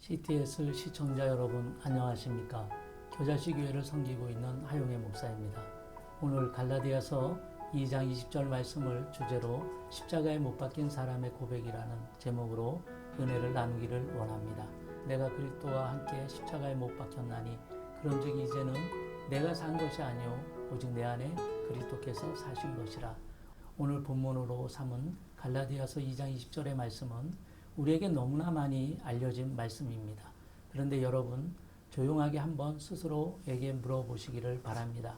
CTS 시청자 여러분 안녕하십니까? 겨자씨 교회를 섬기고 있는 하용의 목사입니다. 오늘 갈라디아서 2장 20절 말씀을 주제로 십자가에 못 박힌 사람의 고백이라는 제목으로 은혜를 나누기를 원합니다. 내가 그리스도와 함께 십자가에 못 박혔나니 그런즉 이제는 내가 산 것이 아니요 오직 내 안에 그리스도께서 사신 것이라. 오늘 본문으로 삼은 갈라디아서 2장 20절의 말씀은 우리에게 너무나 많이 알려진 말씀입니다. 그런데 여러분 조용하게 한번 스스로에게 물어보시기를 바랍니다.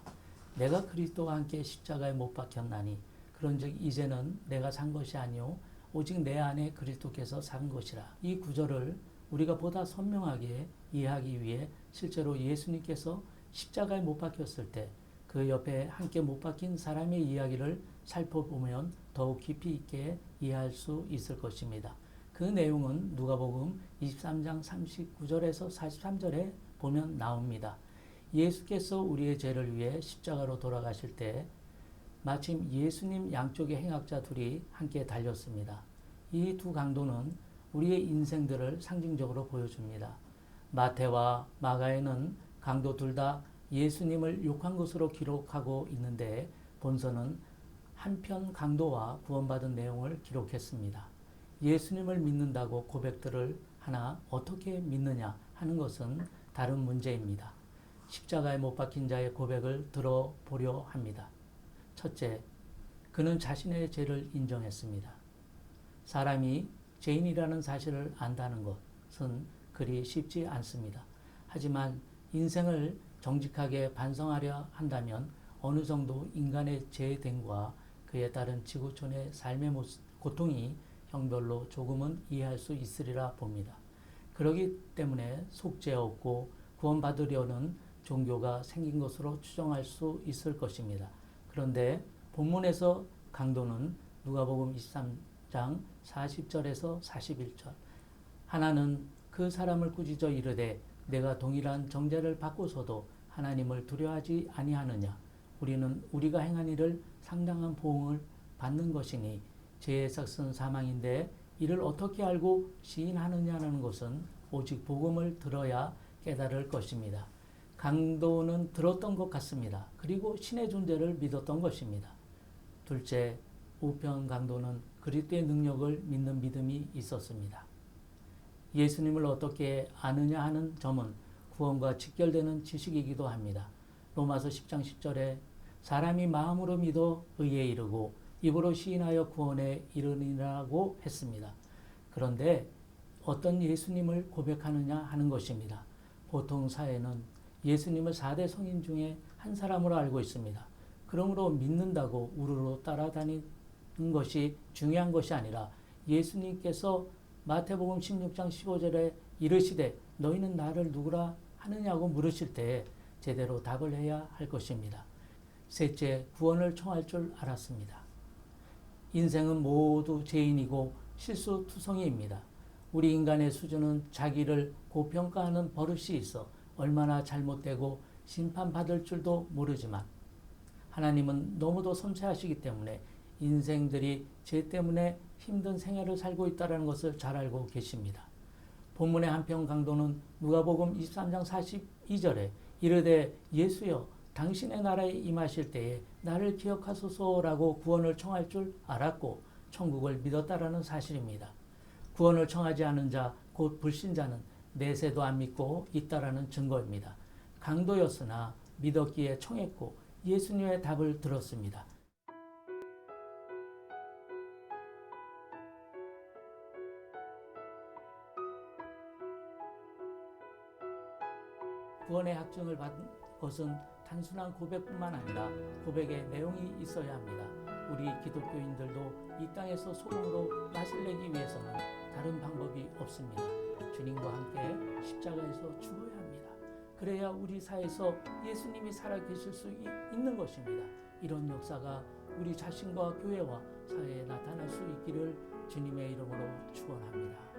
내가 그리스도와 함께 십자가에 못 박혔나니 그런즉 이제는 내가 산 것이 아니요 오직 내 안에 그리스도께서 산 것이라. 이 구절을 우리가 보다 선명하게 이해하기 위해 실제로 예수님께서 십자가에 못 박혔을 때 그 옆에 함께 못 박힌 사람의 이야기를 살펴보면 더욱 깊이 있게 이해할 수 있을 것입니다. 그 내용은 누가복음 23장 39절에서 43절에 보면 나옵니다. 예수께서 우리의 죄를 위해 십자가로 돌아가실 때 마침 예수님 양쪽의 행악자 둘이 함께 달렸습니다. 이 두 강도는 우리의 인생들을 상징적으로 보여줍니다. 마태와 마가에는 강도 둘 다 예수님을 욕한 것으로 기록하고 있는데 본서는 한편 강도와 구원받은 내용을 기록했습니다. 예수님을 믿는다고 고백들을 하나 어떻게 믿느냐 하는 것은 다른 문제입니다. 십자가에 못 박힌 자의 고백을 들어보려 합니다. 첫째, 그는 자신의 죄를 인정했습니다. 사람이 죄인이라는 사실을 안다는 것은 그리 쉽지 않습니다. 하지만 인생을 정직하게 반성하려 한다면 어느 정도 인간의 죄됨과 그에 따른 지구촌의 삶의 고통이 형별로 조금은 이해할 수 있으리라 봅니다. 그렇기 때문에 속죄 얻고 구원받으려는 종교가 생긴 것으로 추정할 수 있을 것입니다. 그런데 본문에서 강도는 누가복음 23장 40절에서 41절 하나는 그 사람을 꾸짖어 이르되 내가 동일한 정죄를 받고서도 하나님을 두려워하지 아니하느냐. 우리는 우리가 행한 일을 상당한 보응을 받는 것이니 죄의 삭은 사망인데 이를 어떻게 알고 시인하느냐는 것은 오직 복음을 들어야 깨달을 것입니다. 강도는 들었던 것 같습니다. 그리고 신의 존재를 믿었던 것입니다. 둘째, 우편 강도는 그리스도의 능력을 믿는 믿음이 있었습니다. 예수님을 어떻게 아느냐 하는 점은 구원과 직결되는 지식이기도 합니다. 로마서 10장 10절에 사람이 마음으로 믿어 의에 이르고 입으로 시인하여 구원에 이르리라고 했습니다. 그런데 어떤 예수님을 고백하느냐 하는 것입니다. 보통 사회는 예수님을 4대 성인 중에 한 사람으로 알고 있습니다. 그러므로 믿는다고 우르르 따라다니는 것이 중요한 것이 아니라 예수님께서 마태복음 16장 15절에 이르시되 너희는 나를 누구라 하느냐고 물으실 때 제대로 답을 해야 할 것입니다. 셋째, 구원을 청할 줄 알았습니다. 인생은 모두 죄인이고 실수투성이입니다. 우리 인간의 수준은 자기를 고평가하는 버릇이 있어 얼마나 잘못되고 심판받을 줄도 모르지만 하나님은 너무도 섬세하시기 때문에 인생들이 죄 때문에 힘든 생애를 살고 있다는 것을 잘 알고 계십니다. 본문의 한편 강도는 누가복음 23장 42절에 이르되 예수여 당신의 나라에 임하실 때에 나를 기억하소서라고 구원을 청할 줄 알았고 천국을 믿었다라는 사실입니다. 구원을 청하지 않은 자, 곧 불신자는 내세도 안 믿고 있다라는 증거입니다. 강도였으나 믿었기에 청했고 예수님의 답을 들었습니다. 구원의 확증을 받은 것은 단순한 고백뿐만 아니라 고백의 내용이 있어야 합니다. 우리 기독교인들도 이 땅에서 소금으로 맛을 내기 위해서는 다른 방법이 없습니다. 주님과 함께 십자가에서 죽어야 합니다. 그래야 우리 사회에서 예수님이 살아계실 수 있는 것입니다. 이런 역사가 우리 자신과 교회와 사회에 나타날 수 있기를 주님의 이름으로 축원합니다.